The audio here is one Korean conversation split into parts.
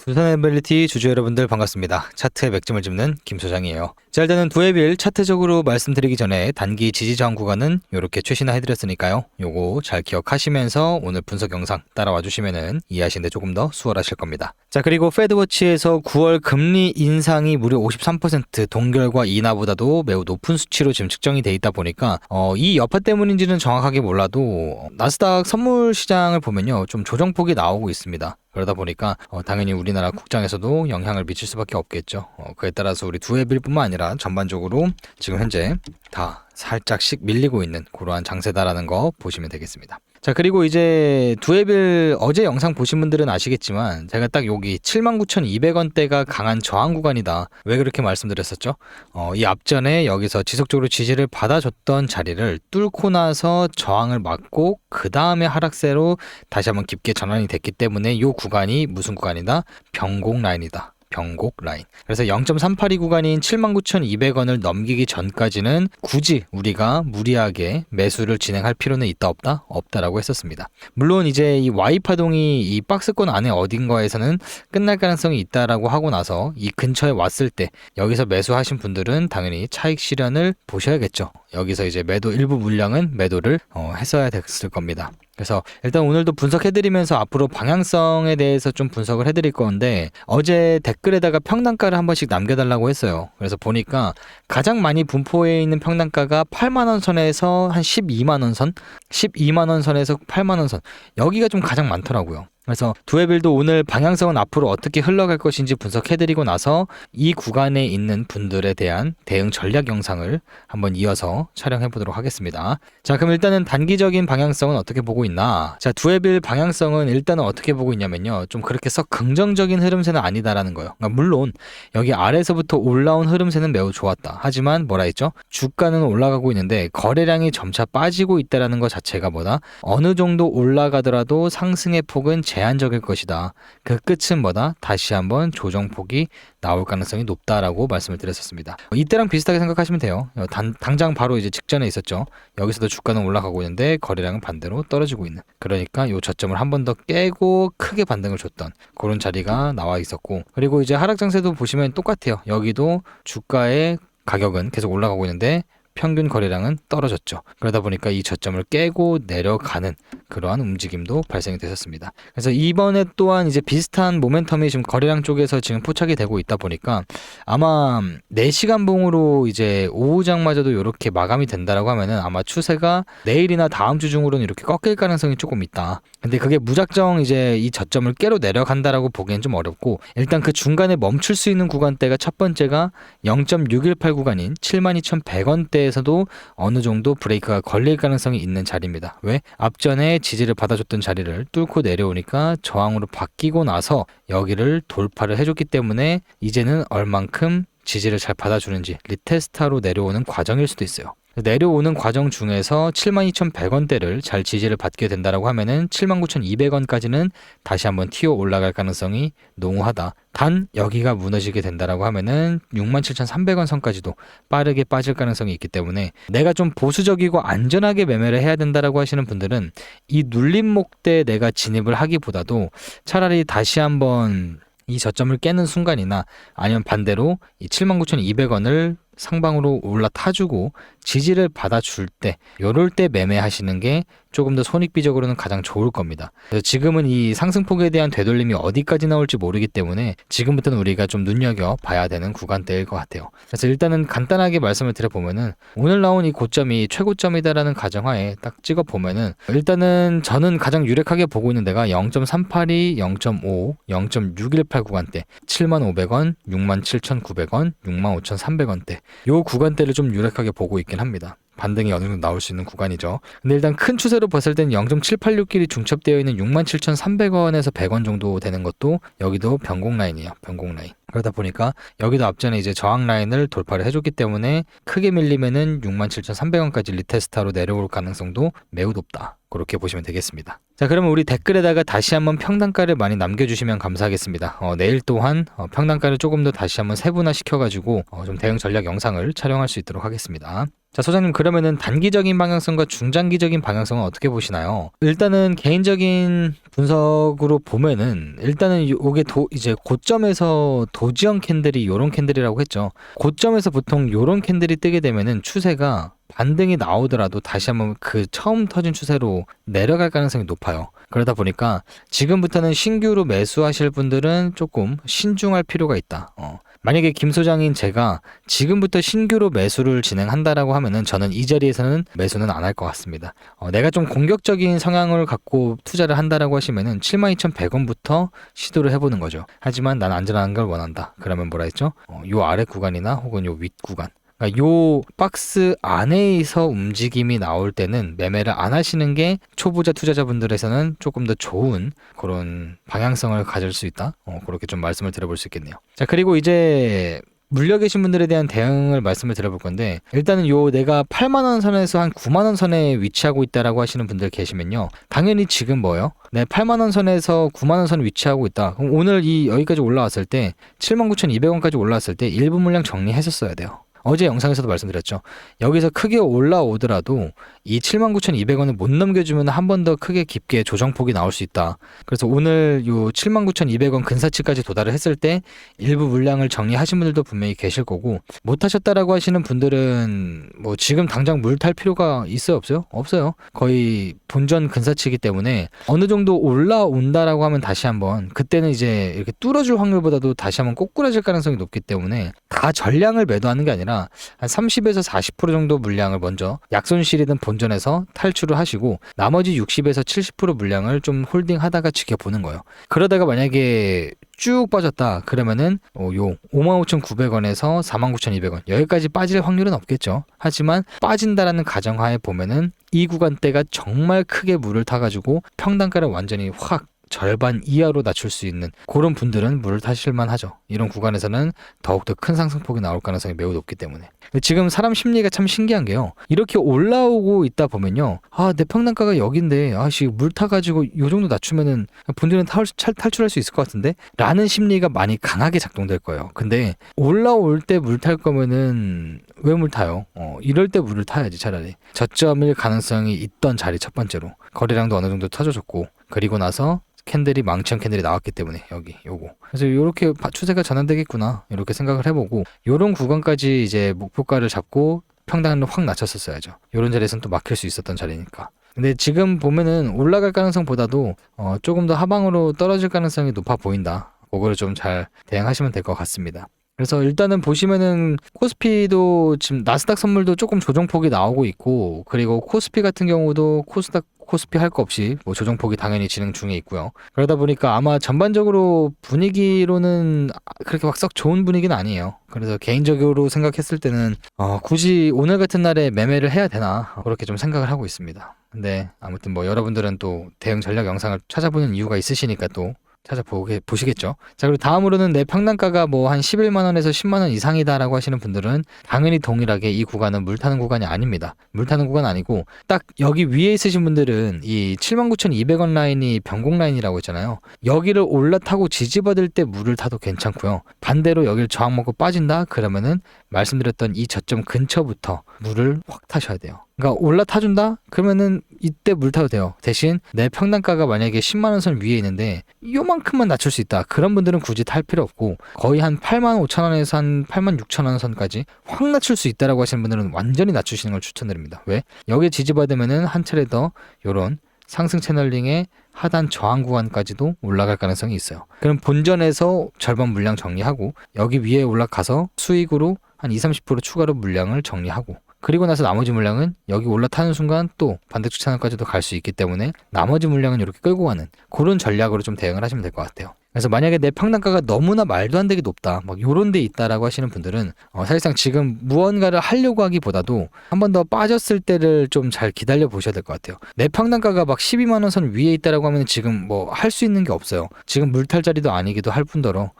두산에빌리티 주주 여러분들 반갑습니다. 차트의 맥점을 짚는 김 소장이에요. 자, 일단은 두에빌 차트적으로 말씀드리기 전에 단기 지지 저항 구간은 이렇게 최신화 해드렸으니까요. 요거 잘 기억하시면서 오늘 분석 영상 따라와 주시면은 이해하시는데 조금 더 수월하실 겁니다. 자, 그리고 페드워치에서 9월 금리 인상이 무려 53% 동결과 인하보다도 매우 높은 수치로 지금 측정이 돼 있다 보니까 이 여파 때문인지는 정확하게 몰라도 나스닥 선물 시장을 보면요, 좀 조정폭이 나오고 있습니다. 그러다 보니까 당연히 우리나라 국장에서도 영향을 미칠 수밖에 없겠죠. 그에 따라서 우리 두에빌뿐만 아니라 전반적으로 지금 현재 다 살짝씩 밀리고 있는 그러한 장세다라는 거 보시면 되겠습니다. 자, 그리고 이제 두에빌 어제 영상 보신 분들은 아시겠지만 제가 딱 여기 79,200원대가 강한 저항 구간이다. 왜 그렇게 말씀드렸었죠? 이 앞전에 여기서 지속적으로 지지를 받아줬던 자리를 뚫고 나서 저항을 맞고 그 다음에 하락세로 다시 한번 깊게 전환이 됐기 때문에 이 구간이 무슨 구간이다? 변곡 라인이다. 변곡 라인. 그래서 0.382 구간인 79,200원을 넘기기 전까지는 굳이 우리가 무리하게 매수를 진행할 필요는 있다 없다? 없다라고 했었습니다. 물론 이제 이 Y 파동이 이 박스권 안에 어딘가에서는 끝날 가능성이 있다라고 하고 나서 이 근처에 왔을 때 여기서 매수하신 분들은 당연히 차익 실현을 보셔야겠죠. 여기서 이제 매도 일부 물량은 매도를 했어야 됐을 겁니다. 그래서 일단 오늘도 분석해드리면서 앞으로 방향성에 대해서 좀 분석을 해드릴 건데 어제 댓글에다가 평단가를 한 번씩 남겨달라고 했어요. 그래서 보니까 가장 많이 분포해 있는 평단가가 8만원 선에서 한 12만원 선, 12만원 선에서 8만원 선, 여기가 좀 가장 많더라고요. 그래서 두에빌도 오늘 방향성은 앞으로 어떻게 흘러갈 것인지 분석해드리고 나서 이 구간에 있는 분들에 대한 대응 전략 영상을 한번 이어서 촬영해보도록 하겠습니다. 자, 그럼 일단은 단기적인 방향성은 어떻게 보고 있나? 자, 두에빌 방향성은 일단은 어떻게 보고 있냐면요, 좀 그렇게 썩 긍정적인 흐름세는 아니다라는 거예요. 그러니까 물론 여기 아래서부터 올라온 흐름세는 매우 좋았다. 하지만 뭐라 했죠? 주가는 올라가고 있는데 거래량이 점차 빠지고 있다라는 것 자체가 뭐다? 어느 정도 올라가더라도 상승의 폭은 제한적일 것이다. 그 끝은 뭐다? 다시 한번 조정폭이 나올 가능성이 높다라고 말씀을 드렸었습니다. 이때랑 비슷하게 생각하시면 돼요. 당장 바로 이제 직전에 있었죠. 여기서도 주가는 올라가고 있는데 거래량은 반대로 떨어지고 있는. 그러니까 이 저점을 한 번 더 깨고 크게 반등을 줬던 그런 자리가 나와 있었고, 그리고 이제 하락 장세도 보시면 똑같아요. 여기도 주가의 가격은 계속 올라가고 있는데 평균 거래량은 떨어졌죠. 그러다 보니까 이 저점을 깨고 내려가는 그러한 움직임도 발생이 됐었습니다. 그래서 이번에 또한 이제 비슷한 모멘텀이 지금 거래량 쪽에서 지금 포착이 되고 있다 보니까 아마 4시간 봉으로 이제 오후장마저도 이렇게 마감이 된다라고 하면은 아마 추세가 내일이나 다음 주 중으로는 이렇게 꺾일 가능성이 조금 있다. 근데 그게 무작정 이제 이 저점을 깨로 내려간다라고 보기엔 좀 어렵고, 일단 그 중간에 멈출 수 있는 구간대가 첫 번째가 0.618 구간인 72,100원대 에서도 어느 정도 브레이크가 걸릴 가능성이 있는 자리입니다. 왜? 앞전에 지지를 받아줬던 자리를 뚫고 내려오니까 저항으로 바뀌고 나서 여기를 돌파를 해줬기 때문에 이제는 얼만큼 지지를 잘 받아주는지 리테스트하러 내려오는 과정일 수도 있어요. 내려오는 과정 중에서 72,100원대를 잘 지지를 받게 된다라고 하면은 79,200원까지는 다시 한번 튀어 올라갈 가능성이 농후하다. 단 여기가 무너지게 된다라고 하면은 67,300원 선까지도 빠르게 빠질 가능성이 있기 때문에 내가 좀 보수적이고 안전하게 매매를 해야 된다라고 하시는 분들은 이 눌림목대에 내가 진입을 하기보다도 차라리 다시 한번 이 저점을 깨는 순간이나 아니면 반대로 이 79,200원을 상방으로 올라타주고 지지를 받아줄 때, 요럴 때 매매하시는 게 조금 더 손익비적으로는 가장 좋을 겁니다. 그래서 지금은 이 상승폭에 대한 되돌림이 어디까지 나올지 모르기 때문에 지금부터는 우리가 좀 눈여겨봐야 되는 구간대일 것 같아요. 그래서 일단은 간단하게 말씀을 드려보면은 오늘 나온 이 고점이 최고점이다라는 가정하에 딱 찍어보면은 일단은 저는 가장 유력하게 보고 있는 데가 0.382, 0.5, 0.618 구간대, 75,000원, 67,900원, 65,300원대, 요 구간대를 좀 유력하게 보고 있긴 합니다. 반등이 어느 정도 나올 수 있는 구간이죠. 근데 일단 큰 추세로 봤을 땐 0.786길이 중첩되어 있는 67,300원에서 100원 정도 되는 것도 여기도 변곡 라인이에요. 변곡 라인. 그러다 보니까 여기도 앞전에 이제 저항 라인을 돌파를 해줬기 때문에 크게 밀리면은 67,300원까지 리테스트하러 내려올 가능성도 매우 높다. 그렇게 보시면 되겠습니다. 자, 그러면 우리 댓글에다가 다시 한번 평단가를 많이 남겨주시면 감사하겠습니다. 내일 또한 평단가를 조금 더 다시 한번 세분화 시켜가지고 좀 대응 전략 영상을 촬영할 수 있도록 하겠습니다. 자, 소장님, 그러면은 단기적인 방향성과 중장기적인 방향성은 어떻게 보시나요? 일단은 개인적인 분석으로 보면은 일단은 요게 이제 고점에서 도지형 캔들이 요런 캔들이라고 했죠. 고점에서 보통 요런 캔들이 뜨게 되면은 추세가 반등이 나오더라도 다시 한번 그 처음 터진 추세로 내려갈 가능성이 높아요. 그러다 보니까 지금부터는 신규로 매수하실 분들은 조금 신중할 필요가 있다. 만약에 김 소장인 제가 지금부터 신규로 매수를 진행한다라고 하면은 저는 이 자리에서는 매수는 안 할 것 같습니다. 내가 좀 공격적인 성향을 갖고 투자를 한다라고 하시면은 72,100원부터 시도를 해보는 거죠. 하지만 난 안전한 걸 원한다. 그러면 뭐라 했죠? 요 아래 구간이나 혹은 요 윗 구간. 그러니까 요 박스 안에서 움직임이 나올 때는 매매를 안 하시는 게 초보자 투자자분들에서는 조금 더 좋은 그런 방향성을 가질 수 있다. 그렇게 좀 말씀을 드려볼 수 있겠네요. 자, 그리고 이제 물려 계신 분들에 대한 대응을 말씀을 드려볼 건데, 일단은 요 내가 8만원 선에서 한 9만원 선에 위치하고 있다라고 하시는 분들 계시면요, 당연히 지금 뭐예요? 네, 8만원 선에서 9만원 선에 위치하고 있다. 그럼 오늘 여기까지 올라왔을 때 79,200원까지 올라왔을 때 일부 물량 정리했었어야 돼요. 어제 영상에서도 말씀드렸죠. 여기서 크게 올라오더라도 이 79,200원을 못 넘겨주면 한 번 더 크게 깊게 조정폭이 나올 수 있다. 그래서 오늘 요 79,200원 근사치까지 도달을 했을 때 일부 물량을 정리하신 분들도 분명히 계실 거고, 못 하셨다라고 하시는 분들은 뭐 지금 당장 물 탈 필요가 있어요, 없어요? 없어요. 거의 본전 근사치이기 때문에 어느 정도 올라온다라고 하면 다시 한번, 그때는 이제 이렇게 뚫어줄 확률보다도 다시 한번 꼬꾸라질 가능성이 높기 때문에 다 전량을 매도하는 게 아니라 한 30에서 40% 정도 물량을 먼저 약손실이든 본전에서 탈출을 하시고, 나머지 60에서 70% 물량을 좀 홀딩하다가 지켜보는 거예요. 그러다가 만약에 쭉 빠졌다 그러면은 요 55,900원에서 49,200원 여기까지 빠질 확률은 없겠죠. 하지만 빠진다라는 가정하에 보면은 이 구간대가 정말 크게 물을 타가지고 평단가를 완전히 확 절반 이하로 낮출 수 있는 그런 분들은 물을 타실만 하죠. 이런 구간에서는 더욱더 큰 상승폭이 나올 가능성이 매우 높기 때문에. 지금 사람 심리가 참 신기한 게요, 이렇게 올라오고 있다 보면요, 내 평단가가 여긴데 물 타가지고 요 정도 낮추면은 분들은 탈출할 수 있을 것 같은데 라는 심리가 많이 강하게 작동될 거예요. 근데 올라올 때 물 탈 거면은 왜 물 타요? 이럴 때 물을 타야지. 차라리 저점일 가능성이 있던 자리 첫 번째로 거래량도 어느 정도 터져줬고, 그리고 나서 캔들이 망치형 캔들이 나왔기 때문에 요거. 그래서 이렇게 추세가 전환되겠구나 이렇게 생각을 해보고, 요런 구간까지 이제 목표가를 잡고 평단을 확 낮췄었어야죠. 요런 자리에서는 또 막힐 수 있었던 자리니까. 근데 지금 보면은 올라갈 가능성보다도 조금 더 하방으로 떨어질 가능성이 높아 보인다. 그거를 좀 잘 대응하시면 될 것 같습니다. 그래서 일단은 보시면은 코스피도 지금 나스닥 선물도 조금 조정폭이 나오고 있고, 그리고 코스피 같은 경우도 코스피 할 거 없이 뭐 조정폭이 당연히 진행 중에 있고요. 그러다 보니까 아마 전반적으로 분위기로는 그렇게 막 썩 좋은 분위기는 아니에요. 그래서 개인적으로 생각했을 때는 굳이 오늘 같은 날에 매매를 해야 되나 그렇게 좀 생각을 하고 있습니다. 근데 아무튼 뭐 여러분들은 또 대응 전략 영상을 찾아보는 이유가 있으시니까 또 보시겠죠. 자, 그리고 다음으로는 내 평단가가 뭐 한 11만 원에서 10만 원 이상이다라고 하시는 분들은 당연히 동일하게 이 구간은 물 타는 구간이 아닙니다. 물 타는 구간 아니고, 딱 여기 위에 있으신 분들은 이 79,200원 라인이 변곡 라인이라고 했잖아요. 여기를 올라타고 지지받을 때 물을 타도 괜찮고요. 반대로 여기를 저항 먹고 빠진다 그러면은 말씀드렸던 이 저점 근처부터 물을 확 타셔야 돼요. 그러니까 올라타준다? 그러면은 이때 물 타도 돼요. 대신 내 평단가가 만약에 10만 원 선 위에 있는데 요만큼만 낮출 수 있다. 그런 분들은 굳이 탈 필요 없고, 거의 한 8만 5천 원에서 한 8만 6천 원 선까지 확 낮출 수 있다라고 하시는 분들은 완전히 낮추시는 걸 추천드립니다. 왜? 여기에 지지받으면은 한 차례 더 요런 상승 채널링의 하단 저항 구간까지도 올라갈 가능성이 있어요. 그럼 본전에서 절반 물량 정리하고 여기 위에 올라가서 수익으로 한 20-30% 추가로 물량을 정리하고, 그리고 나서 나머지 물량은 여기 올라타는 순간 또 반대쪽 채널까지도 갈 수 있기 때문에 나머지 물량은 이렇게 끌고 가는 그런 전략으로 좀 대응을 하시면 될 것 같아요. 그래서 만약에 내 평단가가 너무나 말도 안 되게 높다, 막 요런 데 있다라고 하시는 분들은 사실상 지금 무언가를 하려고 하기보다도 한 번 더 빠졌을 때를 좀 잘 기다려 보셔야 될 것 같아요. 내 평단가가 막 12만 원 선 위에 있다라고 하면 지금 뭐 할 수 있는 게 없어요. 지금 물탈 자리도 아니기도 할 뿐더러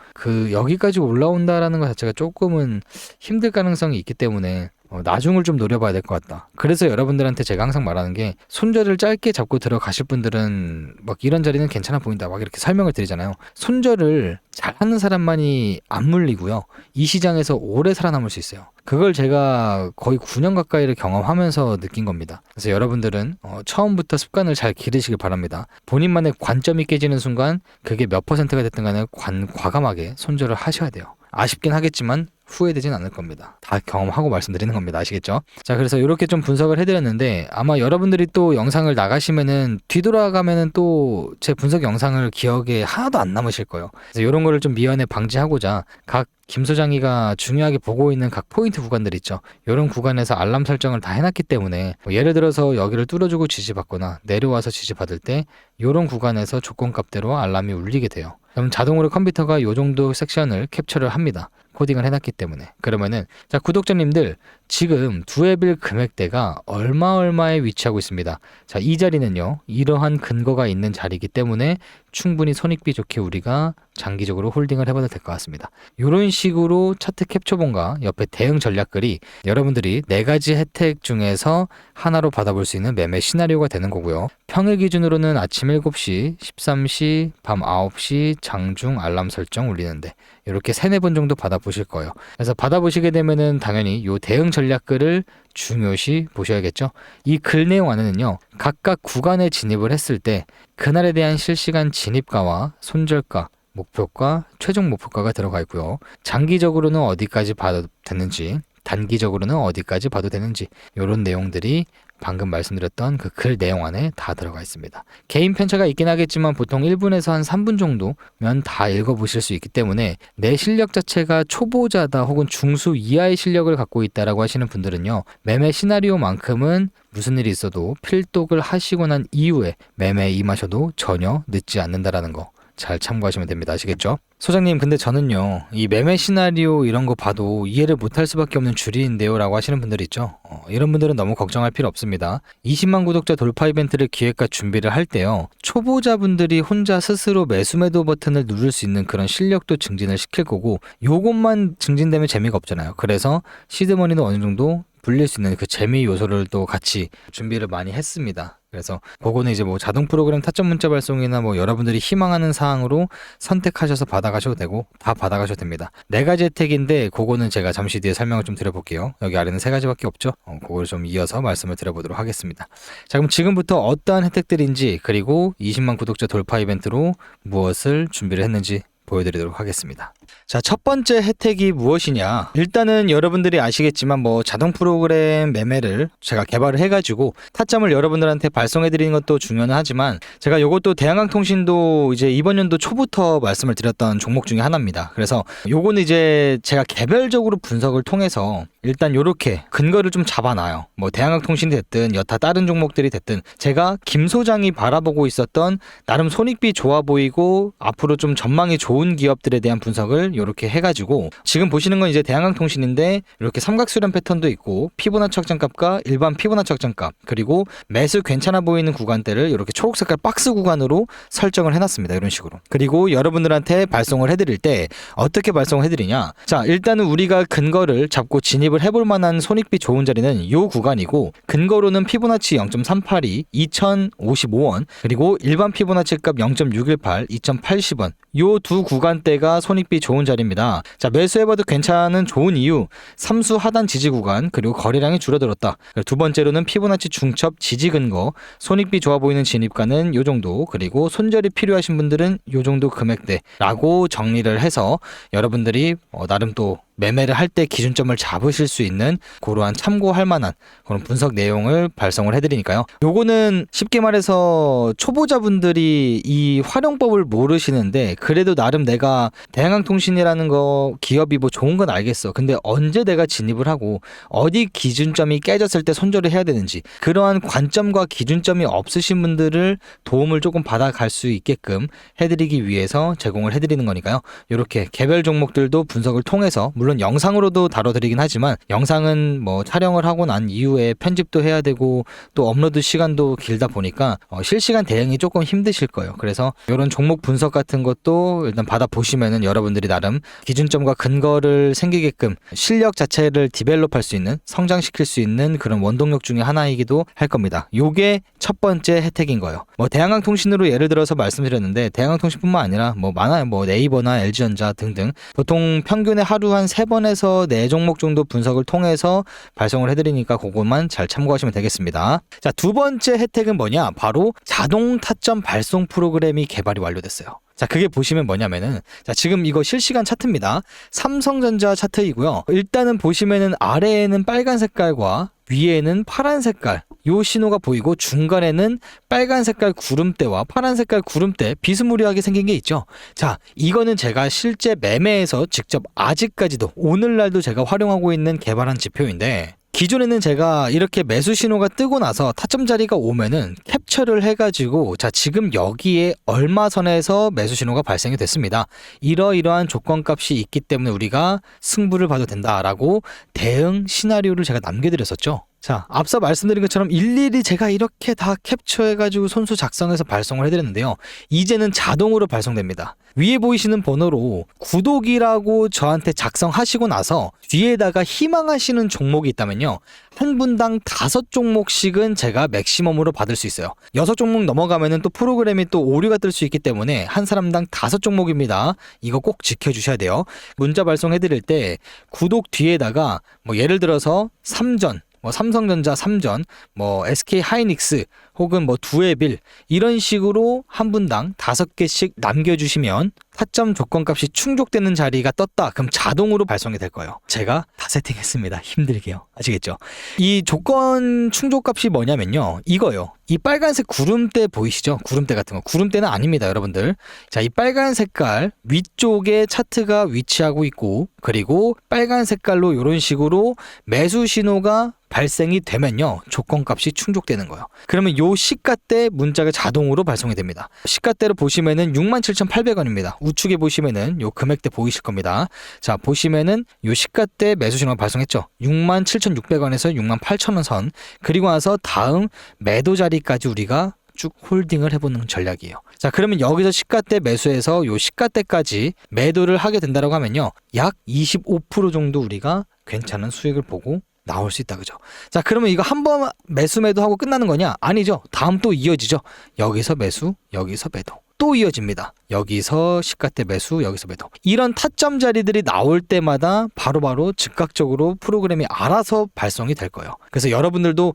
여기까지 올라온다라는 것 자체가 조금은 힘들 가능성이 있기 때문에 나중을 좀 노려봐야 될 것 같다. 그래서 여러분들한테 제가 항상 말하는 게 손절을 짧게 잡고 들어가실 분들은 막 이런 자리는 괜찮아 보인다 막 이렇게 설명을 드리잖아요. 손절을 잘하는 사람만이 안 물리고요. 이 시장에서 오래 살아남을 수 있어요. 그걸 제가 거의 9년 가까이를 경험하면서 느낀 겁니다. 그래서 여러분들은 처음부터 습관을 잘 기르시길 바랍니다. 본인만의 관점이 깨지는 순간 그게 몇 퍼센트가 됐든 간에 과감하게 손절을 하셔야 돼요. 아쉽긴 하겠지만 후회되진 않을 겁니다. 다 경험하고 말씀드리는 겁니다. 아시겠죠? 자, 그래서 이렇게 좀 분석을 해드렸는데 아마 여러분들이 또 영상을 나가시면은 뒤돌아가면은 또 제 분석 영상을 기억에 하나도 안 남으실 거예요. 그래서 이런 거를 좀 미연에 방지하고자 각 김소장이가 중요하게 보고 있는 각 포인트 구간들 있죠. 이런 구간에서 알람 설정을 다 해놨기 때문에 예를 들어서 여기를 뚫어주고 지지받거나 내려와서 지지받을 때 이런 구간에서 조건값대로 알람이 울리게 돼요. 그럼 자동으로 컴퓨터가 이 정도 섹션을 캡처를 합니다. 코딩을 해놨기 때문에. 그러면은 자, 구독자님들 지금 두에빌 금액대가 얼마에 위치하고 있습니다. 자, 이 자리는요 이러한 근거가 있는 자리이기 때문에 충분히 손익비 좋게 우리가 장기적으로 홀딩을 해봐도 될 것 같습니다. 이런 식으로 차트 캡처본과 옆에 대응 전략글이 여러분들이 4가지 혜택 중에서 하나로 받아볼 수 있는 매매 시나리오가 되는 거고요. 평일 기준으로는 아침 7시, 13시, 밤 9시 장중 알람 설정 울리는데 이렇게 3-4번 정도 받아보실 거예요. 그래서 받아보시게 되면은 당연히 이 대응 전략글을 중요시 보셔야겠죠. 이 글 내용 안에는요 각각 구간에 진입을 했을 때 그날에 대한 실시간 진입가와 손절가, 목표가, 최종 목표가가 들어가 있고요. 장기적으로는 어디까지 봐도 되는지, 단기적으로는 어디까지 봐도 되는지 이런 내용들이 방금 말씀드렸던 그 글 내용 안에 다 들어가 있습니다. 개인 편차가 있긴 하겠지만 보통 1분에서 한 3분 정도면 다 읽어보실 수 있기 때문에 내 실력 자체가 초보자다 혹은 중수 이하의 실력을 갖고 있다라고 하시는 분들은요. 매매 시나리오만큼은 무슨 일이 있어도 필독을 하시고 난 이후에 매매에 임하셔도 전혀 늦지 않는다라는 거 잘 참고하시면 됩니다. 아시겠죠? 소장님, 근데 저는요 이 매매 시나리오 이런 거 봐도 이해를 못할 수밖에 없는 주리인데요 라고 하시는 분들 있죠. 이런 분들은 너무 걱정할 필요 없습니다. 20만 구독자 돌파 이벤트를 기획과 준비를 할 때요 초보자분들이 혼자 스스로 매수 매도 버튼을 누를 수 있는 그런 실력도 증진을 시킬 거고 요것만 증진되면 재미가 없잖아요. 그래서 시드머니도 어느 정도 불릴 수 있는 그 재미 요소를 또 같이 준비를 많이 했습니다. 그래서 그거는 이제 뭐 자동 프로그램 타점 문자 발송이나 뭐 여러분들이 희망하는 사항으로 선택하셔서 받아가셔도 되고 다 받아가셔도 됩니다. 4가지 혜택인데 그거는 제가 잠시 뒤에 설명을 좀 드려볼게요. 여기 아래는 3가지밖에 없죠. 그걸 좀 이어서 말씀을 드려보도록 하겠습니다. 자, 그럼 지금부터 어떠한 혜택들인지 그리고 20만 구독자 돌파 이벤트로 무엇을 준비를 했는지 보여드리도록 하겠습니다. 자, 첫 번째 혜택이 무엇이냐? 일단은 여러분들이 아시겠지만 뭐 자동 프로그램 매매를 제가 개발을 해가지고 타점을 여러분들한테 발송해드리는 것도 중요는 하지만 제가 요것도 대한항통신도 이제 이번 연도 초부터 말씀을 드렸던 종목 중에 하나입니다. 그래서 요거는 이제 제가 개별적으로 분석을 통해서 일단 요렇게 근거를 좀 잡아놔요. 뭐 대한항통신이 됐든 여타 다른 종목들이 됐든 제가 김 소장이 바라보고 있었던 나름 손익비 좋아 보이고 앞으로 좀 전망이 좋은 기업들에 대한 분석을 이렇게 해가지고 지금 보시는 건 이제 대한항통신인데 이렇게 삼각수렴 패턴도 있고 피보나치 확장값과 일반 피보나치 확장값 그리고 매수 괜찮아 보이는 구간대를 이렇게 초록색깔 박스 구간으로 설정을 해놨습니다. 이런 식으로. 그리고 여러분들한테 발송을 해드릴 때 어떻게 발송을 해드리냐? 자, 일단은 우리가 근거를 잡고 진입을 해볼 만한 손익비 좋은 자리는 이 구간이고 근거로는 피보나치 0.382, 2055원 그리고 일반 피보나치 값 0.618, 2080원 요 두 구간대가 손익비 좋은 자리입니다. 자, 매수해봐도 괜찮은 좋은 이유 삼수 하단 지지 구간 그리고 거래량이 줄어들었다. 두 번째로는 피보나치 중첩 지지 근거 손익비 좋아 보이는 진입가는 요 정도 그리고 손절이 필요하신 분들은 요 정도 금액대라고 정리를 해서 여러분들이 나름 또 매매를 할 때 기준점을 잡으실 수 있는 그러한 참고할 만한 그런 분석 내용을 발송을 해드리니까요. 요거는 쉽게 말해서 초보자분들이 이 활용법을 모르시는데 그래도 나름 내가 대한항통신이라는 거 기업이 뭐 좋은 건 알겠어. 근데 언제 내가 진입을 하고 어디 기준점이 깨졌을 때 손절을 해야 되는지 그러한 관점과 기준점이 없으신 분들을 도움을 조금 받아갈 수 있게끔 해드리기 위해서 제공을 해드리는 거니까요. 이렇게 개별 종목들도 분석을 통해서 물론 영상으로도 다뤄드리긴 하지만 영상은 뭐 촬영을 하고 난 이후에 편집도 해야 되고 또 업로드 시간도 길다 보니까 실시간 대응이 조금 힘드실 거예요. 그래서 이런 종목 분석 같은 것도 일단 받아보시면은 여러분들이 나름 기준점과 근거를 생기게끔 실력 자체를 디벨롭할 수 있는, 성장시킬 수 있는 그런 원동력 중에 하나이기도 할 겁니다. 요게 첫 번째 혜택인 거예요. 뭐 대한항통신으로 예를 들어서 말씀드렸는데 대한항통신뿐만 아니라 뭐 많아요. 뭐 네이버나 LG전자 등등 보통 평균에 하루 한 3번에서 4종목 정도 분석을 통해서 발송을 해드리니까 그것만 잘 참고하시면 되겠습니다. 자, 두 번째 혜택은 뭐냐? 바로 자동 타점 발송 프로그램이 개발이 완료됐어요. 자, 그게 보시면 뭐냐면은, 자, 지금 이거 실시간 차트입니다. 삼성전자 차트이고요. 일단은 보시면은 아래에는 빨간 색깔과 위에는 파란 색깔, 요 신호가 보이고 중간에는 빨간 색깔 구름대와 파란 색깔 구름대 비스무리하게 생긴 게 있죠. 자, 이거는 제가 실제 매매에서 직접 아직까지도 오늘날도 제가 활용하고 있는 개발한 지표인데, 기존에는 제가 이렇게 매수 신호가 뜨고 나서 타점 자리가 오면은 캡처를 해가지고 자, 지금 여기에 얼마 선에서 매수 신호가 발생이 됐습니다. 이러이러한 조건값이 있기 때문에 우리가 승부를 봐도 된다라고 대응 시나리오를 제가 남겨드렸었죠. 자, 앞서 말씀드린 것처럼 일일이 제가 이렇게 다 캡처해가지고 손수 작성해서 발송을 해드렸는데요. 이제는 자동으로 발송됩니다. 위에 보이시는 번호로 구독이라고 저한테 작성하시고 나서 뒤에다가 희망하시는 종목이 있다면요. 한 분당 5종목씩은 제가 맥시멈으로 받을 수 있어요. 6종목 넘어가면은 또 프로그램이 또 오류가 뜰 수 있기 때문에 한 사람당 5종목입니다. 이거 꼭 지켜주셔야 돼요. 문자 발송해드릴 때 구독 뒤에다가 뭐 예를 들어서 3전, 뭐 삼성전자 3전, 뭐 SK 하이닉스 혹은 뭐 두에빌 이런 식으로 한 분당 5개씩 남겨주시면 타점 조건값이 충족되는 자리가 떴다. 그럼 자동으로 발송이 될 거예요. 제가 다 세팅했습니다. 힘들게요. 아시겠죠? 이 조건 충족값이 뭐냐면요. 이거요. 이 빨간색 구름대 보이시죠? 구름대 같은 거. 구름대는 아닙니다, 여러분들. 자, 이 빨간 색깔 위쪽에 차트가 위치하고 있고 그리고 빨간 색깔로 이런 식으로 매수 신호가 발생이 되면요. 조건값이 충족되는 거예요. 그러면 요 시가대 문자가 자동으로 발송이 됩니다. 시가대로 보시면은 67,800원입니다. 우측에 보시면은 요 금액대 보이실 겁니다. 자, 보시면은 요 시가대 매수 신호가 발송했죠. 67,600원에서 68,000원 선. 그리고 나서 다음 매도 자리까지 우리가 쭉 홀딩을 해보는 전략이에요. 자, 그러면 여기서 시가대 매수해서 요 시가대까지 매도를 하게 된다고 하면요. 약 25% 정도 우리가 괜찮은 수익을 보고 나올 수 있다, 그죠? 자, 그러면 이거 한 번 매도하고 끝나는 거냐? 아니죠. 다음 또 이어지죠. 여기서 매수, 여기서 매도. 또 이어집니다. 여기서 시가대 매수, 여기서 매도. 이런 타점 자리들이 나올 때마다 바로바로 즉각적으로 프로그램이 알아서 발송이 될 거예요. 그래서 여러분들도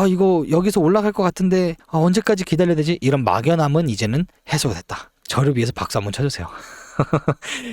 이거 여기서 올라갈 것 같은데 언제까지 기다려야 되지? 이런 막연함은 이제는 해소가 됐다. 저를 위해서 박수 한번 쳐주세요.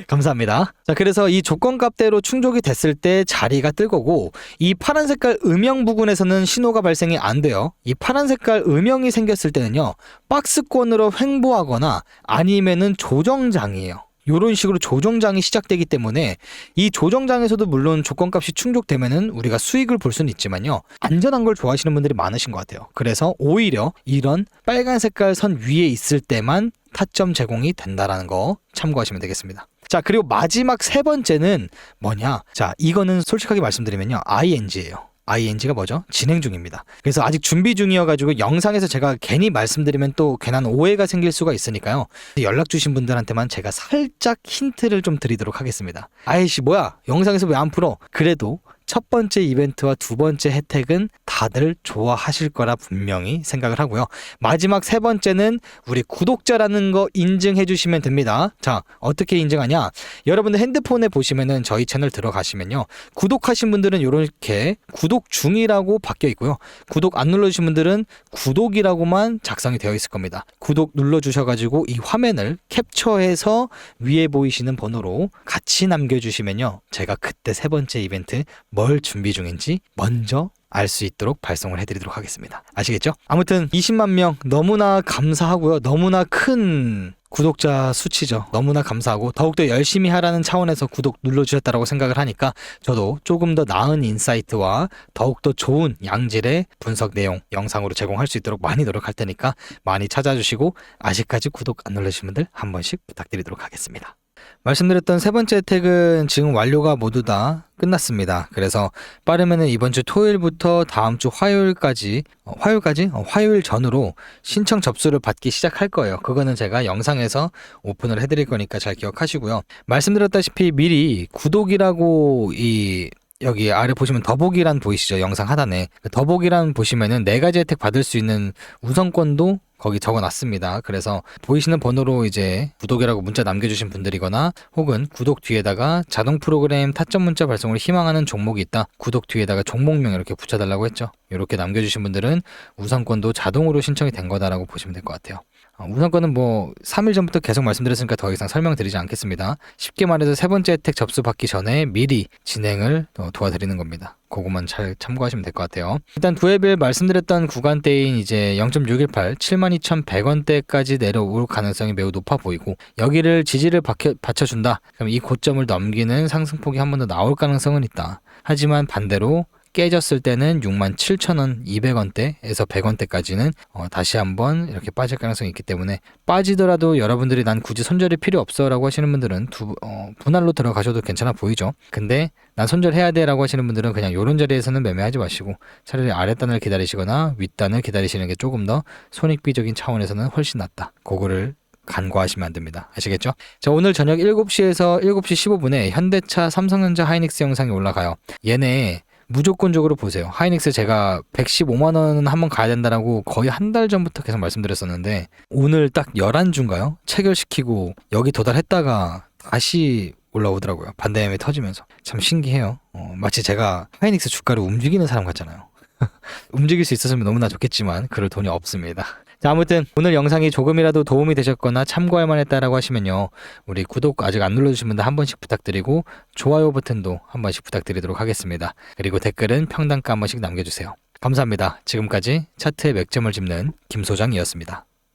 감사합니다. 자, 그래서 이 조건값대로 충족이 됐을 때 자리가 뜰 거고 이 파란 색깔 음영 부근에서는 신호가 발생이 안 돼요. 이 파란 색깔 음영이 생겼을 때는요. 박스권으로 횡보하거나 아니면은 조정장이에요. 이런 식으로 조정장이 시작되기 때문에 이 조정장에서도 물론 조건값이 충족되면은 우리가 수익을 볼 수는 있지만요. 안전한 걸 좋아하시는 분들이 많으신 것 같아요. 그래서 오히려 이런 빨간 색깔 선 위에 있을 때만 타점 제공이 된다라는 거 참고하시면 되겠습니다. 자, 그리고 마지막 세 번째는 뭐냐? 자, 이거는 솔직하게 말씀드리면요. ING예요. ING가 뭐죠? 진행 중입니다. 그래서 아직 준비 중이어가지고 영상에서 제가 괜히 말씀드리면 또 괜한 오해가 생길 수가 있으니까요. 연락 주신 분들한테만 제가 살짝 힌트를 좀 드리도록 하겠습니다. 아이씨 뭐야? 영상에서 왜 안 풀어? 그래도 첫 번째 이벤트와 두 번째 혜택은 다들 좋아하실 거라 분명히 생각을 하고요. 마지막 세 번째는 우리 구독자라는 거 인증해 주시면 됩니다. 자, 어떻게 인증하냐? 여러분들 핸드폰에 보시면은 저희 채널 들어가시면요. 구독하신 분들은 이렇게 구독 중이라고 바뀌어 있고요. 구독 안 눌러주신 분들은 구독이라고만 작성이 되어 있을 겁니다. 구독 눌러주셔가지고 이 화면을 캡처해서 위에 보이시는 번호로 같이 남겨주시면요. 제가 그때 세 번째 이벤트 뭘 준비 중인지 먼저 알 수 있도록 발송을 해드리도록 하겠습니다. 아시겠죠? 아무튼 20만 명 너무나 감사하고요. 너무나 큰 구독자 수치죠. 너무나 감사하고 더욱더 열심히 하라는 차원에서 구독 눌러주셨다고 생각을 하니까 저도 조금 더 나은 인사이트와 더욱더 좋은 양질의 분석 내용 영상으로 제공할 수 있도록 많이 노력할 테니까 많이 찾아주시고 아직까지 구독 안 눌러주신 분들 한 번씩 부탁드리도록 하겠습니다. 말씀드렸던 세 번째 혜택은 지금 완료가 모두 다 끝났습니다. 그래서 빠르면은 이번 주 토요일부터 다음 주 화요일까지 화요일 전으로 신청 접수를 받기 시작할 거예요. 그거는 제가 영상에서 오픈을 해드릴 거니까 잘 기억하시고요. 말씀드렸다시피 미리 구독이라고 여기 아래 보시면 더보기란 보이시죠? 영상 하단에 더보기란 보시면은 4가지 혜택 받을 수 있는 우선권도 거기 적어놨습니다. 그래서 보이시는 번호로 이제 구독이라고 문자 남겨주신 분들이거나 혹은 구독 뒤에다가 자동 프로그램 타점 문자 발송을 희망하는 종목이 있다. 구독 뒤에다가 종목명 이렇게 붙여달라고 했죠. 이렇게 남겨주신 분들은 우선권도 자동으로 신청이 된 거다라고 보시면 될 것 같아요. 우선권은 3일 전부터 계속 말씀드렸으니까 더 이상 설명드리지 않겠습니다. 쉽게 말해서 세 번째 혜택 접수받기 전에 미리 진행을 도와드리는 겁니다. 그것만 잘 참고하시면 될 것 같아요. 일단 두해빌 말씀드렸던 구간대인 이제 0.618, 72,100원대까지 내려올 가능성이 매우 높아 보이고 여기를 지지를 받쳐준다. 그럼 이 고점을 넘기는 상승폭이 한 번 더 나올 가능성은 있다. 하지만 반대로 깨졌을 때는 67,000원, 200원대에서 100원대까지는 다시 한번 이렇게 빠질 가능성이 있기 때문에 빠지더라도 여러분들이 난 굳이 손절이 필요 없어 라고 하시는 분들은 분할로 들어가셔도 괜찮아 보이죠. 근데 난 손절해야 돼 라고 하시는 분들은 그냥 이런 자리에서는 매매하지 마시고 차라리 아랫단을 기다리시거나 윗단을 기다리시는 게 조금 더 손익비적인 차원에서는 훨씬 낫다. 그거를 간과하시면 안 됩니다. 아시겠죠? 자, 오늘 저녁 7시에서 7시 15분에 현대차, 삼성전자, 하이닉스 영상이 올라가요. 얘네 무조건적으로 보세요. 하이닉스 제가 115만 원은 한번 가야 된다라고 거의 한 달 전부터 계속 말씀드렸었는데 오늘 딱 11주인가요? 체결시키고 여기 도달했다가 다시 올라오더라고요. 반대매매 터지면서. 참 신기해요. 마치 제가 하이닉스 주가를 움직이는 사람 같잖아요. 움직일 수 있었으면 너무나 좋겠지만 그럴 돈이 없습니다. 자, 아무튼 오늘 영상이 조금이라도 도움이 되셨거나 참고할 만했다라고 하시면요, 우리 구독 아직 안 눌러주신 분들 한 번씩 부탁드리고 좋아요 버튼도 한 번씩 부탁드리도록 하겠습니다. 그리고 댓글은 평단가 한 번씩 남겨주세요. 감사합니다. 지금까지 차트의 맥점을 짚는 김소장이었습니다.